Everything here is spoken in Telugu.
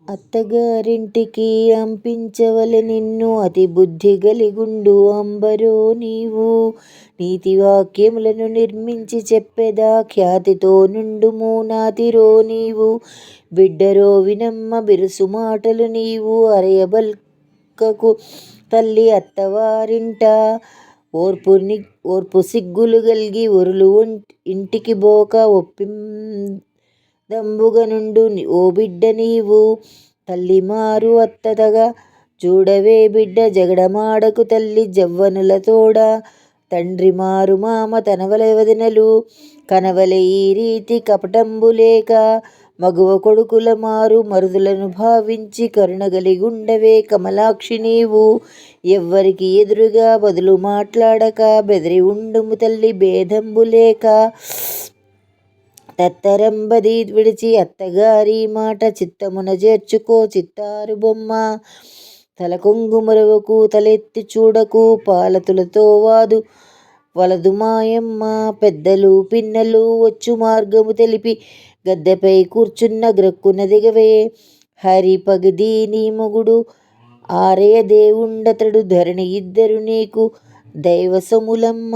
అత్తగారింటికి అంపించవలె నిన్ను అతి బుద్ధి గలిగుండు అంబరో నీవు. నీతివాక్యములను నిర్మించి చెప్పెదా ఖ్యాతితో నుండుము నాతిరో నీవు. బిడ్డరో వినమ్మ బిరుసు మాటలు నీవు అరయబల్కకు తల్లి అత్తవారింట. ఓర్పు సిగ్గులు గల్గి ఒరులు ఇంటికి బోక ఒప్పిందంబుగనుండు ఓ బిడ్డ నీవు. తల్లి మారు అత్తదగ చూడవే బిడ్డ జగడమాడకు తల్లి జవ్వనుల తోడ. తండ్రి మారు మామ తనవలె వదినలు కనవలె ఈ రీతి కపటంబులేక. మగువ కొడుకుల మారు మరుదులను భావించి కరుణగలిగుండవే కమలాక్షి నీవు. ఎవ్వరికి ఎదురుగా బదులు మాట్లాడక బెదిరి ఉండుము తల్లి భేదంబులేక. తత్తరంబది విడిచి అత్తగారి మాట చిత్తమున చేర్చుకో చిత్తారు బొమ్మ. తలకొంగు మరువకు తలెత్తి చూడకు పాలతులతో వలదు మాయమ్మ. పెద్దలు పిన్నలు వచ్చు మార్గము తెలిపి గద్దెపై కూర్చున్న గ్రక్కున దిగవే. హరి పగిది నీ మొగుడు ఆరయ దేవుండతడు ధరణి ఇద్దరు నీకు దైవసములమ్మ.